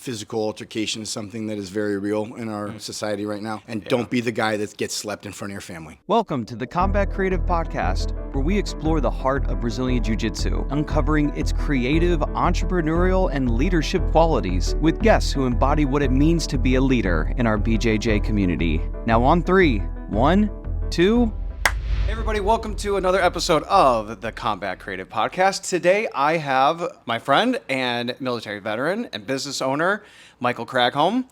physical altercation is something that is very real in our society right now. And don't be the guy that gets slept in front of your family. Welcome to the Combat Creative Podcast, where we explore the heart of Brazilian Jiu-Jitsu, uncovering its creative, entrepreneurial, and leadership qualities with guests who embody what it means to be a leader in our BJJ community. Now on 3, 1, 2... Hey everybody, welcome to another episode of the Combat Creative Podcast. Today I have my friend and military veteran and business owner, Michael Cragholm.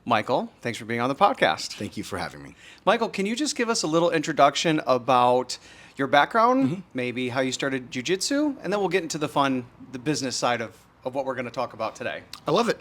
Michael, thanks for being on the podcast. Thank you for having me. Michael, can you just give us a little introduction about your background, maybe how you started jiu-jitsu, and then we'll get into the business side of what we're going to talk about today. I love it.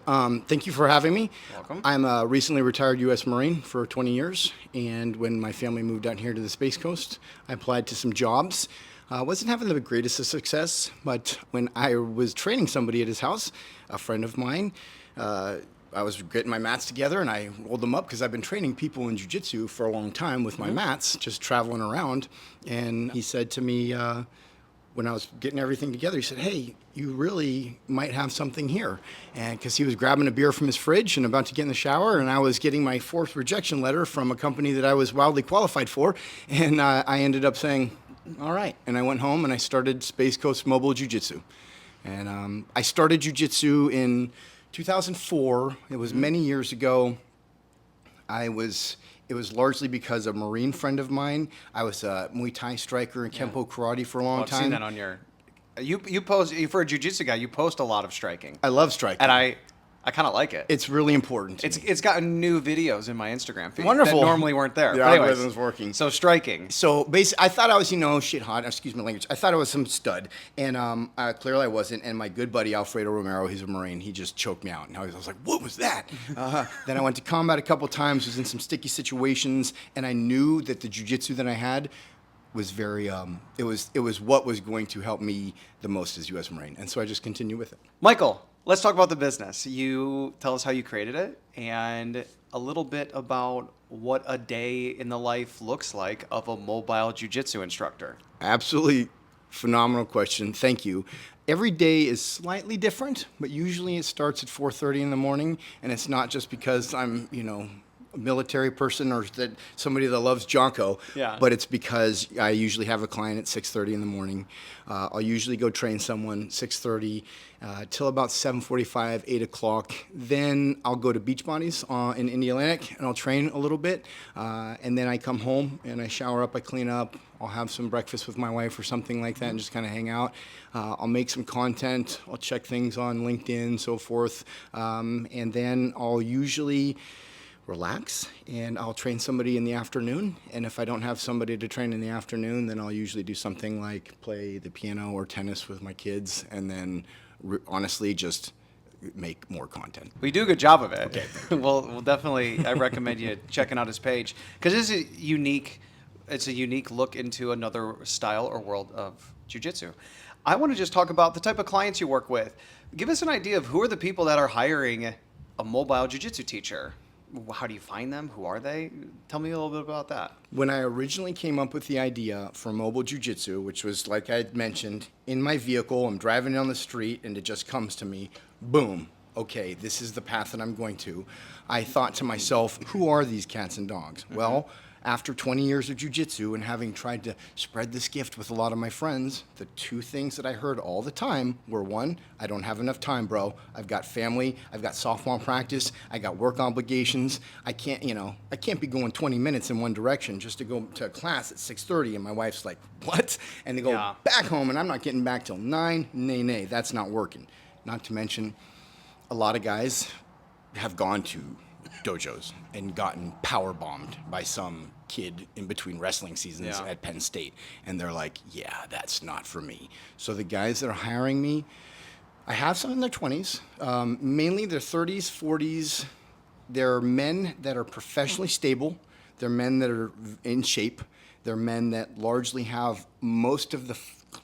Thank you for having me. Welcome. I'm a recently retired U.S. Marine for 20 years, and when my family moved out here to the Space Coast, I applied to some jobs. I wasn't having the greatest of success, but when I was training somebody at his house, a friend of mine, I was getting my mats together and I rolled them up because I've been training people in jiu-jitsu for a long time with my mats, just traveling around. And he said to me, when I was getting everything together, he said, "Hey, you really might have something here." And because he was grabbing a beer from his fridge and about to get in the shower, and I was getting my 4th rejection letter from a company that I was wildly qualified for. And I ended up saying, all right. And I went home and I started Space Coast Mobile Jiu-Jitsu. And I started jiu-jitsu in 2004. It was many years ago. It was largely because a Marine friend of mine. I was a Muay Thai striker and Kempo karate for a long time. I've seen that on your... You post, for a jiu-jitsu guy, you post a lot of striking. I love striking. And I kind of like it. It's really important to me. It's gotten new videos in my Instagram feed Wonderful. that normally weren't there. The But anyways, algorithm's working. So striking. So basically, I thought I was, shit hot. Excuse my language. I thought I was some stud, and clearly I wasn't. And my good buddy Alfredo Romero, he's a Marine. He just choked me out, and I was like, "What was that?" Then I went to combat a couple times. Was in some sticky situations, and I knew that the jiu-jitsu that I had was very. It was what was going to help me the most as U.S. Marine, and so I just continue with it. Michael, let's talk about the business. You tell us how you created it and a little bit about what a day in the life looks like of a mobile jiu-jitsu instructor. Absolutely phenomenal question. Thank you. Every day is slightly different, but usually it starts at 4:30 in the morning, and it's not just because I'm, a military person or that somebody that loves Jonko, but it's because I usually have a client at 6:30 in the morning. I'll usually go train someone 6:30 till about 7:45, 8 o'clock. Then I'll go to Beach Bodies in Indy Atlantic and I'll train a little bit. And then I come home and I shower up, I clean up. I'll have some breakfast with my wife or something like that and just kind of hang out. I'll make some content. I'll check things on LinkedIn, so forth. And then I'll usually relax, and I'll train somebody in the afternoon. And if I don't have somebody to train in the afternoon, then I'll usually do something like play the piano or tennis with my kids, and then honestly just make more content. We do a good job of it. Okay. We'll definitely, I recommend you checking out his page because it's a unique look into another style or world of jiu-jitsu. I want to just talk about the type of clients you work with. Give us an idea of who are the people that are hiring a mobile jiu-jitsu teacher. How do you find them? Who are they? Tell me a little bit about that. When I originally came up with the idea for mobile jiu-jitsu, which was, like I had mentioned, in my vehicle, I'm driving down the street and it just comes to me, boom, okay, this is the path that I'm going to. I thought to myself, who are these cats and dogs? Well, after 20 years of jiu-jitsu and having tried to spread this gift with a lot of my friends, the 2 things that I heard all the time were, 1, I don't have enough time, bro. I've got family, I've got softball practice, I got work obligations. I can't be going 20 minutes in one direction just to go to a class at 6:30. And my wife's like, what? And they go back home and I'm not getting back till 9. Nay, that's not working. Not to mention, a lot of guys have gone to dojos and gotten power bombed by some kid in between wrestling seasons at Penn State, and they're like, yeah, that's not for me. So the guys that are hiring me, I have some in their 20s, mainly their 30s, 40s. They're men that are professionally stable. They're men that are in shape. They're men that largely have most of the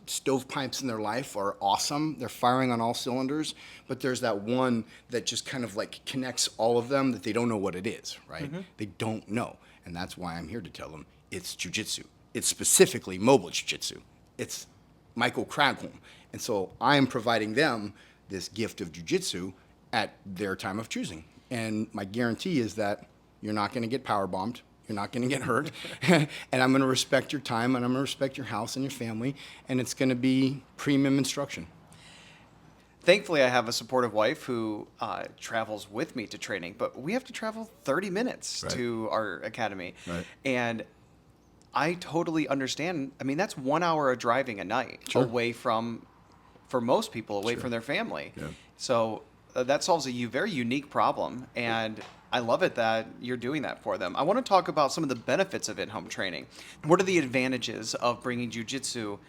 stovepipes in their life are awesome. They're firing on all cylinders, but there's that one that just kind of like connects all of them that they don't know what it is, right? They don't know. And that's why I'm here to tell them it's jiu-jitsu. It's specifically mobile jiu-jitsu. It's Michael Cragholm. And so I'm providing them this gift of jiu-jitsu at their time of choosing. And my guarantee is that you're not going to get power bombed. You're not going to get hurt. And I'm going to respect your time, and I'm going to respect your house and your family. And it's going to be premium instruction. Thankfully, I have a supportive wife who travels with me to training, but we have to travel 30 minutes to our academy. Right. And I totally understand. I mean, that's 1 hour of driving a night away from, for most people, away from their family. Yeah. So that solves a very unique problem. And I love it that you're doing that for them. I want to talk about some of the benefits of in-home training. What are the advantages of bringing jiu-jitsu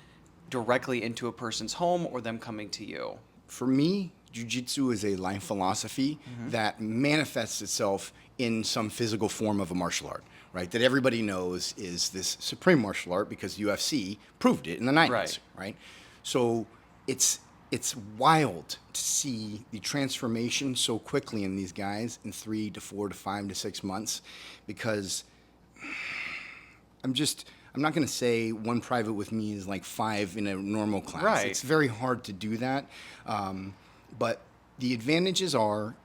directly into a person's home or them coming to you? For me, jiu-jitsu is a life philosophy that manifests itself in some physical form of a martial art, right? That everybody knows is this supreme martial art because UFC proved it in the 90s, right? So it's wild to see the transformation so quickly in these guys in 3 to 4 to 5 to 6 months, because I'm not going to say one private with me is like 5 in a normal class. Right. It's very hard to do that. But the advantages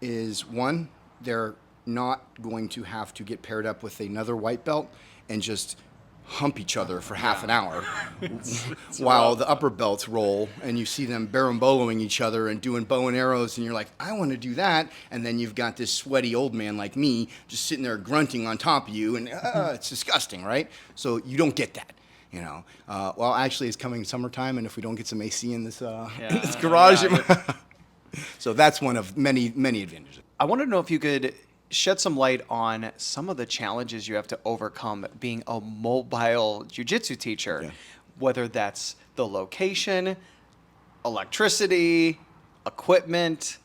is one, they're not going to have to get paired up with another white belt and just hump each other for half an hour while the upper belts roll and you see them berimboloing each other and doing bow and arrows, and you're like, I want to do that. And then you've got this sweaty old man like me just sitting there grunting on top of you, and it's disgusting, right? So you don't get that. You know, well, actually, it's coming summertime, and if we don't get some AC in this, in this garage, so that's one of many advantages. I want to know if you could shed some light on some of the challenges you have to overcome being a mobile jiu-jitsu teacher, whether that's the location, electricity, equipment,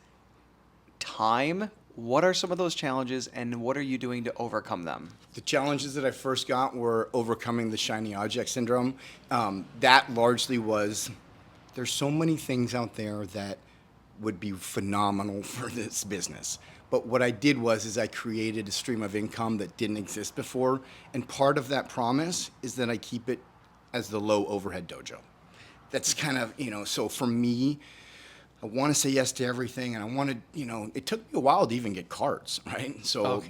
time. What are some of those challenges, and what are you doing to overcome them? The challenges that I first got were overcoming the shiny object syndrome. That largely was, there's so many things out there that would be phenomenal for this business. But what I did is I created a stream of income that didn't exist before. And part of that promise is that I keep it as the low overhead dojo. That's kind of, so for me, I want to say yes to everything, and I wanted, it took me a while to even get cards, right? So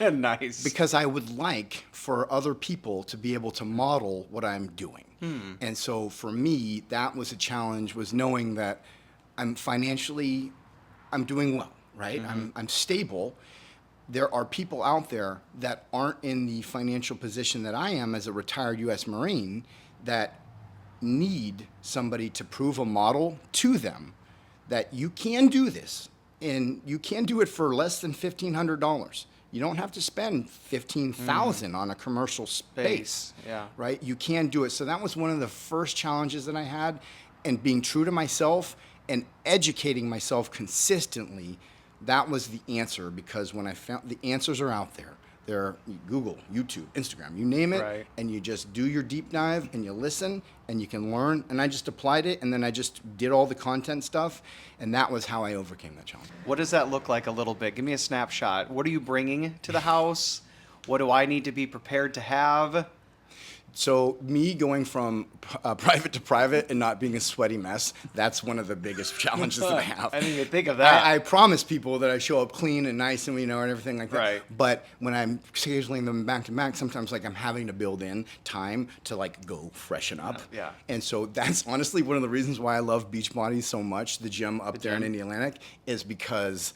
nice. Because I would like for other people to be able to model what I'm doing. And so for me, that was a challenge, was knowing that I'm doing well, right? I'm stable. There are people out there that aren't in the financial position that I am as a retired U.S. Marine that need somebody to prove a model to them that you can do this, and you can do it for less than $1,500. You don't have to spend $15,000 on a commercial space, right? You can do it. So that was one of the first challenges that I had, and being true to myself and educating myself consistently. That was the answer, because when I found the answers are out there. They're Google, YouTube, Instagram, you name it, and you just do your deep dive and you listen and you can learn. And I just applied it, and then I just did all the content stuff, and that was how I overcame that challenge. What does that look like a little bit? Give me a snapshot. What are you bringing to the house? What do I need to be prepared to have? So me going from private to private and not being a sweaty mess, that's one of the biggest challenges that I have. I didn't even think of that. I promise people that I show up clean and nice and, and everything like that. Right. But when I'm scheduling them back to back, sometimes I'm having to build in time to go freshen up. Yeah. And so that's honestly one of the reasons why I love Beachbody so much, the gym up there in Indiana, is because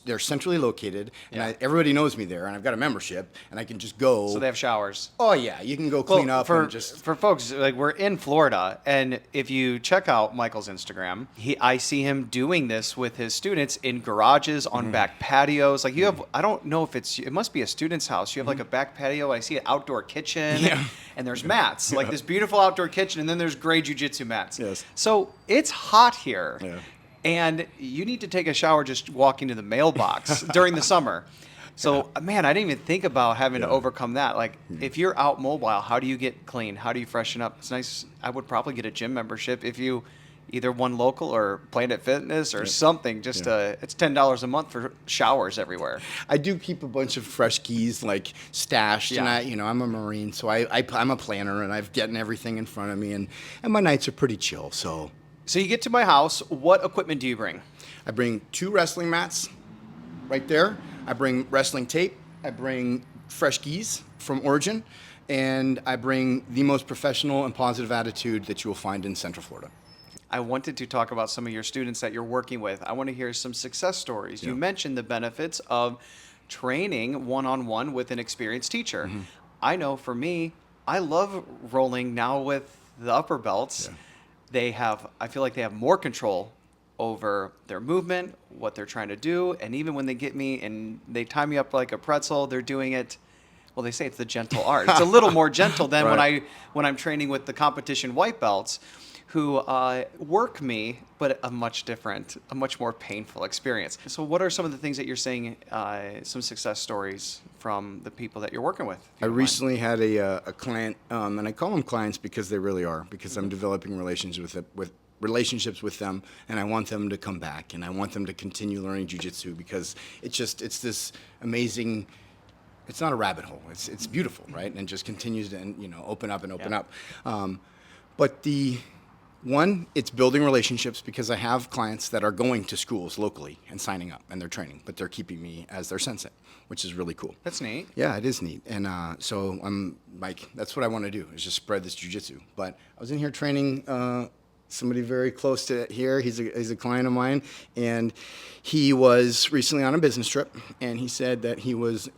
they're centrally located, and everybody knows me there, and I've got a membership, and I can just go. So they have showers. Oh yeah, you can go clean up and just. For folks, we're in Florida, and if you check out Michael's Instagram, I see him doing this with his students in garages, on back patios. Like you have, I don't know if it must be a student's house. You have a back patio. I see an outdoor kitchen, and there's mats, like this beautiful outdoor kitchen, and then there's gray jiu-jitsu mats. Yes. So it's hot here. Yeah. And you need to take a shower just walking to the mailbox during the summer. So, man, I didn't even think about having to overcome that. Like, if you're out mobile, how do you get clean? How do you freshen up? It's nice. I would probably get a gym membership if you either one local or Planet Fitness or something. Just it's $10 a month for showers everywhere. I do keep a bunch of fresh keys stashed, and I'm a Marine, so I'm a planner, and I've gotten everything in front of me, and my nights are pretty chill. So you get to my house. What equipment do you bring? I bring 2 wrestling mats right there. I bring wrestling tape. I bring fresh gis from Origin. And I bring the most professional and positive attitude that you will find in Central Florida. I wanted to talk about some of your students that you're working with. I want to hear some success stories. You mentioned the benefits of training one-on-one with an experienced teacher. I know for me, I love rolling now with the upper belts. I feel like they have more control over their movement, what they're trying to do, and even when they get me and they tie me up like a pretzel, they're doing it. Well, they say it's the gentle art. It's a little more gentle than when I'm training with the competition white belts, who work me, but a much more painful experience. So what are some of the things that you're seeing, some success stories from the people that you're working with? I recently had a client, and I call them clients because they really are, because I'm developing relationships with them, and I want them to come back, and I want them to continue learning jiu-jitsu, because it's this amazing. It's not a rabbit hole. It's beautiful, right? And it just continues to open up and open up. But it's building relationships, because I have clients that are going to schools locally and signing up, and they're training, but they're keeping me as their sensei, which is really cool. That's neat. Yeah, it is neat. And so I'm like, that's what I want to do, is just spread this jiu-jitsu. But I was in here training somebody very close to here. He's a client of mine, and he was recently on a business trip, and he said that he was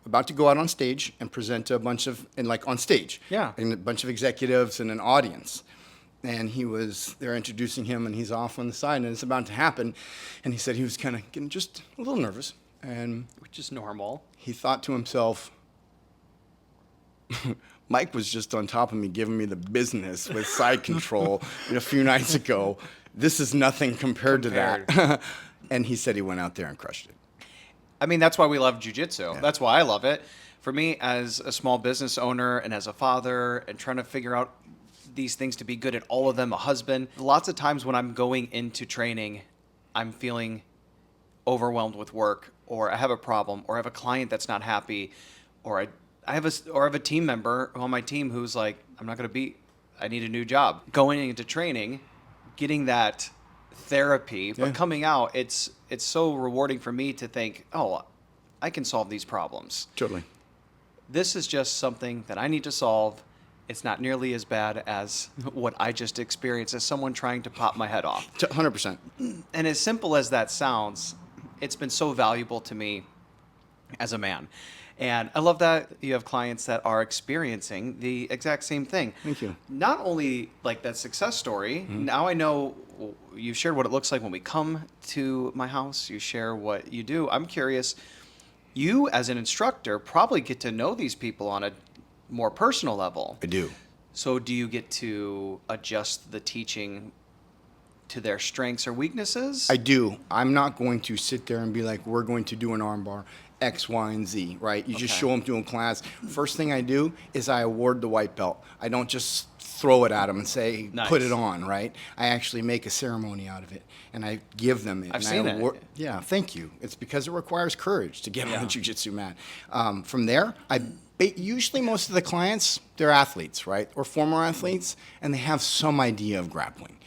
about to go out on stage and present to a bunch of, and a bunch of executives and an audience. And they're introducing him, and he's off on the side, and it's about to happen. And he said he was kind of getting just a little nervous. Which is normal. He thought to himself, Mike was just on top of me, giving me the business with side control a few nights ago. This is nothing compared to that. And he said he went out there and crushed it. I mean, that's why we love jiu-jitsu. That's why I love it. For me, as a small business owner and as a father and trying to figure out these things to be good at all of them, a husband, lots of times when I'm going into training, I'm feeling overwhelmed with work, or I have a problem, or I have a client that's not happy, or I have a team member on my team who's like, I need a new job. Going into training, getting that therapy, but coming out, it's so rewarding for me to think, oh, I can solve these problems. Totally. This is just something that I need to solve. It's not nearly as bad as what I just experienced as someone trying to pop my head off. 100%. And as simple as that sounds, it's been so valuable to me as a man. And I love that you have clients that are experiencing the exact same thing. Thank you. Not only like that success story, now I know you shared what it looks like when we come to my house, you share what you do. I'm curious, you as an instructor probably get to know these people on a more personal level. I do. So do you get to adjust the teaching to their strengths or weaknesses? I do. I'm not going to sit there and be like, we're going to do an armbar X, Y, and Z, right? You just show them to in class. First thing I do is I award the white belt. I don't just throw it at them and say, put it on, right? I actually make a ceremony out of it, and I give them it. I've seen it. Yeah, thank you. It's because it requires courage to get on the jiu-jitsu mat. From there, usually most of the clients, they're athletes, right? Or former athletes, and they have some idea of grappling.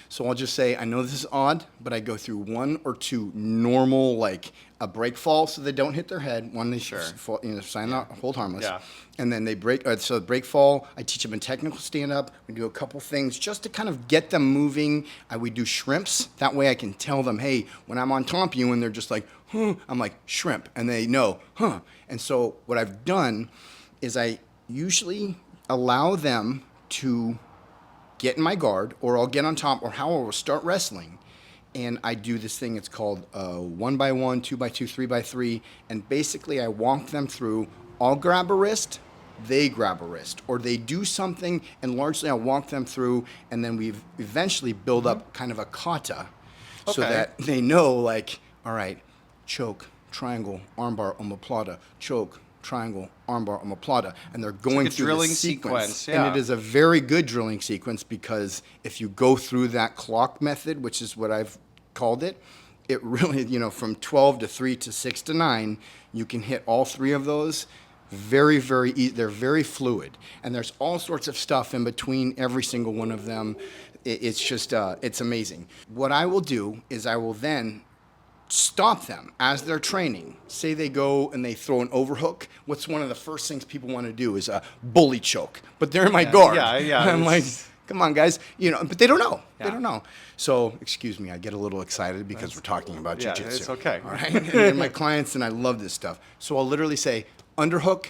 So I'll just say, I know this is odd, but I go through 1 or 2 normal, like a break fall so they don't hit their head. One, they fall, sign out, hold harmless. Yeah. And then they break, so break fall, I teach them a technical stand-up. We do a couple things just to kind of get them moving. We do shrimps. That way I can tell them, hey, when I'm on top of you and they're just like, I'm like, shrimp. And they know, And so what I've done is I usually allow them to get in my guard, or I'll get on top, or how I'll start wrestling, and I do this thing. It's called 1x1, 2x2, 3x3, and basically I walk them through. I'll grab a wrist, they grab a wrist, or they do something, and largely I'll walk them through, and then we eventually build up kind of a kata, so that they know, like, all right, choke, triangle, armbar, omoplata, choke, triangle, armbar, omoplata, and they're going through drilling the sequence. Yeah. And it is a very good drilling sequence, because if you go through that clock method, which is what I've called it, it really, from 12 to 3 to 6 to 9, you can hit all 3 of those. Very, very easy. They're very fluid, and there's all sorts of stuff in between every single one of them. It's just, it's amazing. What I will do is I will then stop them as they're training. Say they go and they throw an overhook. What's one of the first things people want to do is a bully choke. But they're in my guard. Yeah. And I'm like, come on, guys. But they don't know. Yeah. They don't know. So, excuse me, I get a little excited because we're talking about Yeah, jiu-jitsu. it's okay. All right? And they're my clients, and I love this stuff. So I'll literally say, underhook,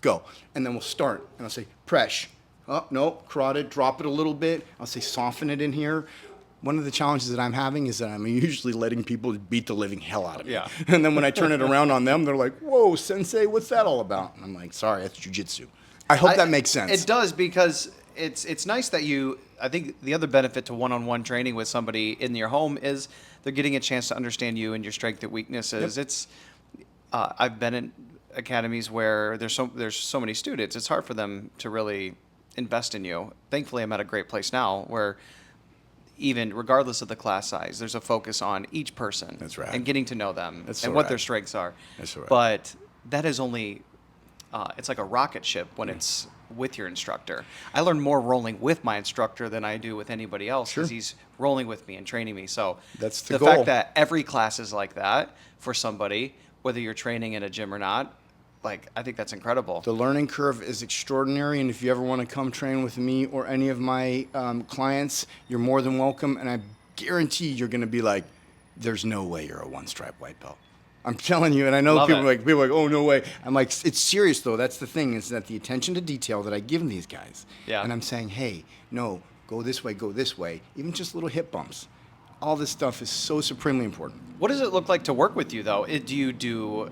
go. And then we'll start. And I'll say, press. Oh, no, carotid, drop it a little bit. I'll say, soften it in here. One of the challenges that I'm having is that I'm usually letting people beat the living hell out of me. Yeah. And then when I turn it around on them, they're like, whoa, sensei, what's that all about? And I'm like, sorry, that's jiu-jitsu. I hope that makes sense. It does, because it's nice that I think the other benefit to one-on-one training with somebody in your home is they're getting a chance to understand you and your strengths and weaknesses. Yep. It's I've been in academies where there's so many students, it's hard for them to really invest in you. Thankfully, I'm at a great place now where even regardless of the class size, there's a focus on each person. That's right. And getting to know them That's and so what right. their strengths are. That's so right. But that is only, it's like a rocket ship when it's with your instructor. I learn more rolling with my instructor than I do with anybody else because Sure. he's rolling with me and training me. So That's the the goal. fact that every class is like that for somebody, whether you're training in a gym or not, like, I think that's incredible. The learning curve is extraordinary, and if you ever want to come train with me or any of my clients, you're more than welcome, and I guarantee you're going to be like, there's no way you're a one-stripe white belt. I'm telling you, and I know Love people it. are like, oh, no way. I'm like, it's serious, though. That's the thing, is that the attention to detail that I give these guys, Yeah. and I'm saying, hey, no, go this way, even just little hip bumps. All this stuff is so supremely important. What does it look like to work with you, though? Do you do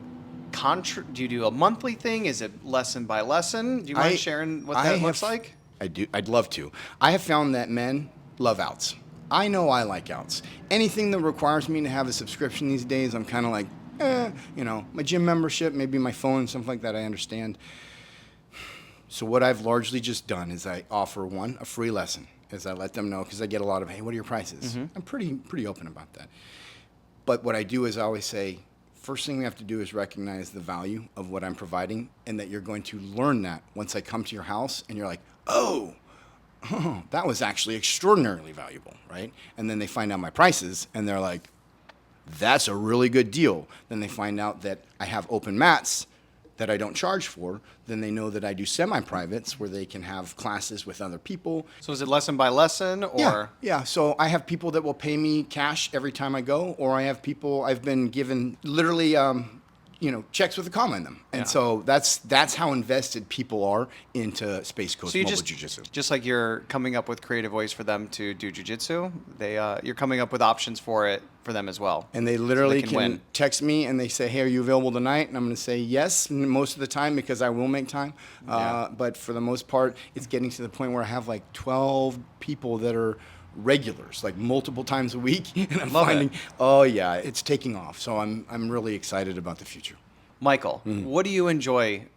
a monthly thing? Is it lesson by lesson? Do you mind sharing what that looks like? I do. I'd love to. I have found that men love outs. I know I like outs. Anything that requires me to have a subscription these days, I'm kind of like, my gym membership, maybe my phone, something like that, I understand. So what I've largely just done is I offer a free lesson, as I let them know, because I get a lot of, hey, what are your prices? Mm-hmm. I'm pretty open about that. But what I do is I always say, first thing we have to do is recognize the value of what I'm providing, and that you're going to learn that once I come to your house and you're like, oh, that was actually extraordinarily valuable, right? And then they find out my prices and they're like, that's a really good deal. Then they find out that I have open mats that I don't charge for. Then they know that I do semi-privates where they can have classes with other people. So is it lesson by lesson, or? Yeah. So I have people that will pay me cash every time I go, or I have people I've been given literally, checks with a comma in them. And Yeah. so that's how invested people are into Space Coast So you Mobile Jiu-Jitsu. just like you're coming up with creative ways for them to do jiu-jitsu, you're coming up with options for them as well. And they literally can can win. text me and they say, hey, are you available tonight? And I'm going to say yes most of the time because I will make time. Yeah. But for the most part, it's getting to the point where I have like 12 people that are regulars, like multiple times a week. And I'm Love it. finding, oh yeah, it's taking off. So I'm really excited about the future. Michael, what do you enjoy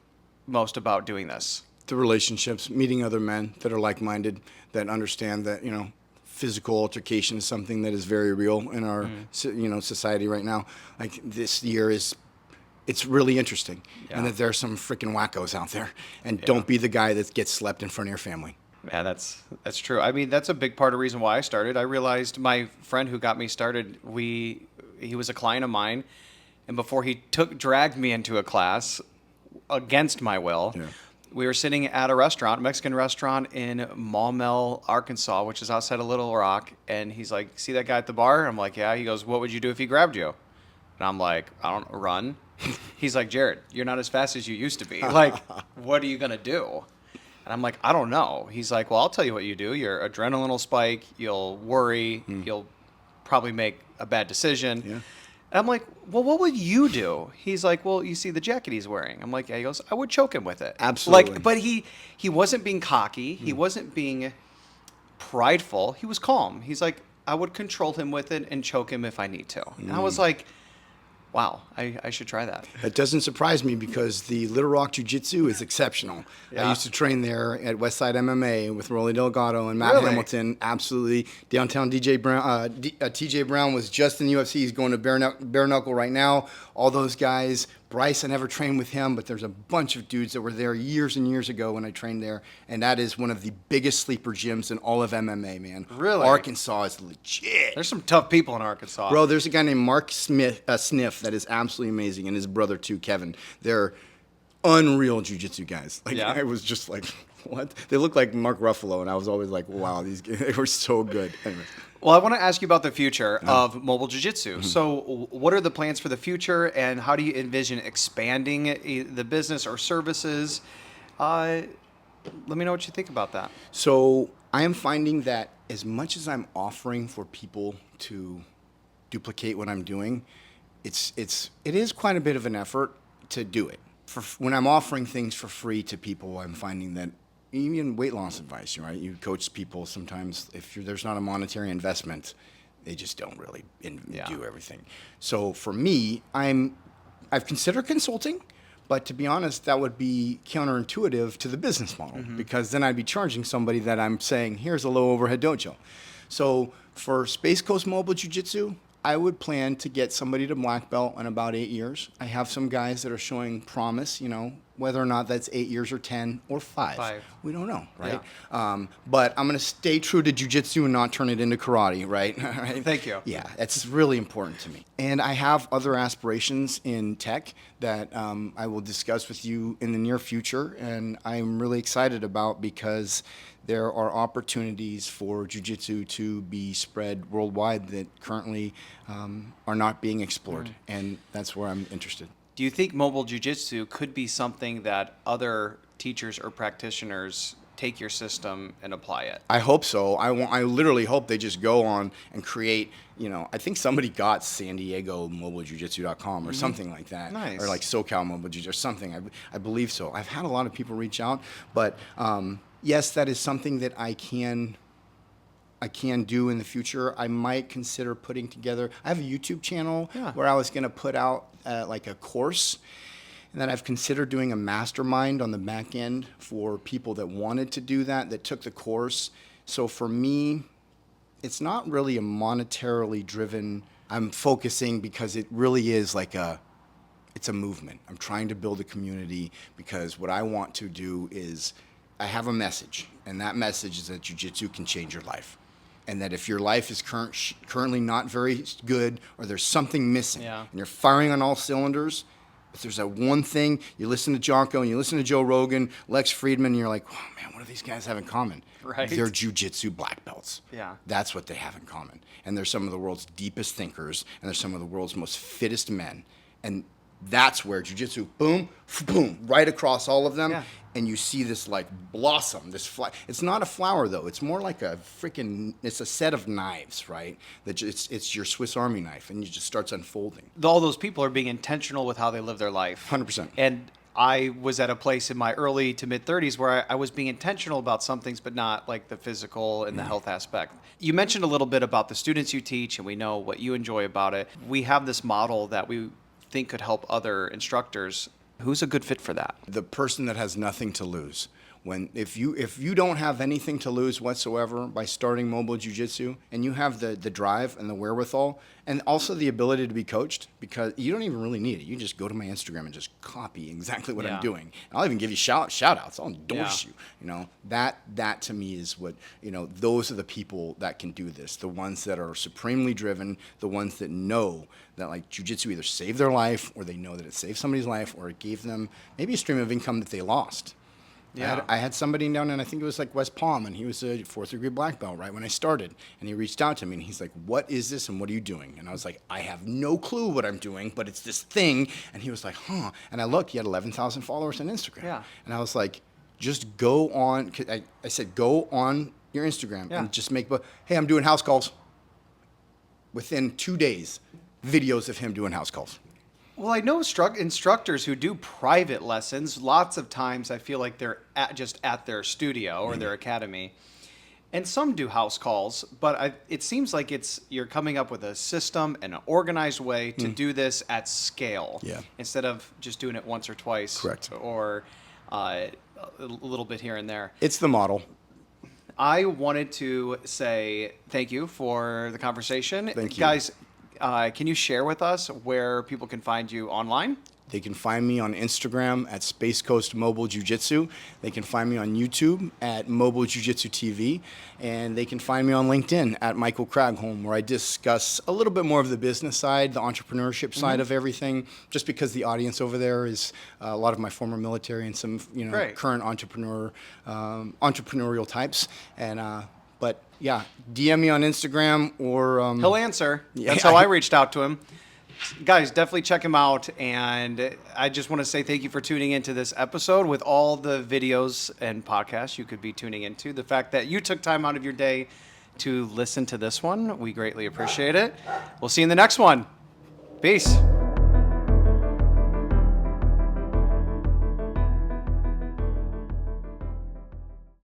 most about doing this? The relationships, meeting other men that are like-minded, that understand that, physical altercation is something that is very real in our, society right now. Like this year it's really interesting. Yeah. And that there are some freaking wackos out there. And don't be the guy that gets slept in front of your family. Yeah, that's true. I mean, that's a big part of the reason why I started. I realized my friend who got me started, he was a client of mine, and before he dragged me into a class against my will, Yeah. we were sitting at a Mexican restaurant in Maumelle, Arkansas, which is outside of Little Rock, and he's like, see that guy at the bar? I'm like, yeah. He goes, what would you do if he grabbed you? And I'm like, I don't run. He's like, Jared, you're not as fast as you used to be. Like, what are you going to do? And I'm like, I don't know. He's like, well, I'll tell you what you do. Your adrenaline will spike. You'll worry. You'll probably make a bad decision. Yeah. And I'm like, well, what would you do? He's like, well, you see the jacket he's wearing. I'm like, yeah. He goes, I would choke him with it. Absolutely. Like, but he wasn't being cocky. He wasn't being prideful. He was calm. He's like, I would control him with it and choke him if I need to. And I was like, Wow, I should try that. That doesn't surprise me because the Little Rock Jiu-Jitsu is exceptional. Yeah. I used to train there at Westside MMA with Rolly Delgado and Matt Really? Hamilton. Absolutely. Downtown TJ Brown was just in the UFC. He's going to bare knuckle right now. All those guys. Bryce, I never trained with him, but there's a bunch of dudes that were there years and years ago when I trained there. And that is one of the biggest sleeper gyms in all of MMA, man. Really? Arkansas is legit. There's some tough people in Arkansas. Bro, there's a guy named Mark Sniff that is absolutely amazing, and his brother too, Kevin. They're unreal jiu-jitsu guys. Like, Yeah. I was just like, what? They look like Mark Ruffalo, and I was always like, wow, these guys, they were so good. Anyway. Well, I want to ask you about the future of mobile jiu-jitsu. So what are the plans for the future, and how do you envision expanding the business or services? Let me know what you think about that. So I am finding that as much as I'm offering for people to duplicate what I'm doing, it is quite a bit of an effort to do it. When I'm offering things for free to people, I'm finding that even weight loss advice, right? You coach people sometimes, if there's not a monetary investment, they just don't really do everything. So for me, I've considered consulting, but to be honest, that would be counterintuitive to the business model because then I'd be charging somebody that I'm saying, here's a low overhead dojo. So for Space Coast Mobile Jiu-Jitsu, I would plan to get somebody to black belt in about 8 years. I have some guys that are showing promise, whether or not that's 8 years or 10 or 5. We don't know, right? Yeah. But I'm going to stay true to jiu-jitsu and not turn it into karate, right? Right? Thank you. Yeah, that's really important to me. And I have other aspirations in tech that I will discuss with you in the near future, and I'm really excited about because there are opportunities for jiu-jitsu to be spread worldwide that currently are not being explored, and that's where I'm interested. Do you think mobile jiu-jitsu could be something that other teachers or practitioners take your system and apply it? I hope so. I literally hope they just go on and create, I think somebody got San Diego Mobile Jiu-Jitsu.com or something like that. Nice. Or like SoCal Mobile Jiu-Jitsu or something. I believe so. I've had a lot of people reach out, but yes, that is something that I can do in the future. I might consider putting together, I have a YouTube channel where I was going to put out like a course. And then I've considered doing a mastermind on the back end for people that wanted to do that took the course. So for me, it's not really a monetarily driven, I'm focusing because it really is like it's a movement. I'm trying to build a community because what I want to do is I have a message, and that message is that jiu-jitsu can change your life. And that if your life is currently not very good or there's something missing and you're firing on all cylinders, if there's that one thing, you listen to Jocko and you listen to Joe Rogan, Lex Friedman, and you're like, oh man, what do these guys have in common? Right. They're jiu-jitsu black belts. Yeah. That's what they have in common. And they're some of the world's deepest thinkers, and they're some of the world's most fittest men. And that's where jiu-jitsu, boom, boom, right across all of them. Yeah. And you see this like blossom, it's not a flower though. It's more like it's a set of knives, right? It's your Swiss Army knife, and it just starts unfolding. All those people are being intentional with how they live their life. 100%. And I was at a place in my early to mid 30s where I was being intentional about some things, but not like the physical and the health aspect. You mentioned a little bit about the students you teach, and we know what you enjoy about it. We have this model that we think could help other instructors. Who's a good fit for that? The person that has nothing to lose. If you don't have anything to lose whatsoever by starting mobile jiu-jitsu, and you have the drive and the wherewithal, and also the ability to be coached, because you don't even really need it. You just go to my Instagram and just copy exactly what I'm doing. And I'll even give you shout outs. I'll endorse you. That to me is what, those are the people that can do this. The ones that are supremely driven, the ones that know that like jiu-jitsu either saved their life, or they know that it saved somebody's life, or it gave them maybe a stream of income that they lost. Yeah. I had somebody down in, I think it was like West Palm, and he was a 4th degree black belt right when I started. And he reached out to me, and he's like, what is this, and what are you doing? And I was like, I have no clue what I'm doing, but it's this thing. And he was like, huh. And I looked, he had 11,000 followers on Instagram. Yeah. And I was like, just go on, I said, go on your Instagram and just make, hey, I'm doing house calls. Within 2 days, videos of him doing house calls. Well, I know instructors who do private lessons. Lots of times I feel like they're just at their studio or their academy. and some do house calls, but it seems like you're coming up with a system and an organized way to do this at scale, instead of just doing it once or twice, Correct, or a little bit here and there. It's the model. I wanted to say thank you for the conversation. Thank you. Guys, can you share with us where people can find you online? They can find me on Instagram at Space Coast Mobile Jiu-Jitsu. They can find me on YouTube at Mobile Jiu-Jitsu TV. And they can find me on LinkedIn at Michael Cragholm, where I discuss a little bit more of the business side, the entrepreneurship side of everything, just because the audience over there is a lot of my former military and some current entrepreneurial types. And but yeah, DM me on Instagram or... He'll answer. That's how I reached out to him. Guys, definitely check him out. And I just want to say thank you for tuning into this episode with all the videos and podcasts you could be tuning into. The fact that you took time out of your day to listen to this one, we greatly appreciate it. We'll see you in the next one. Peace.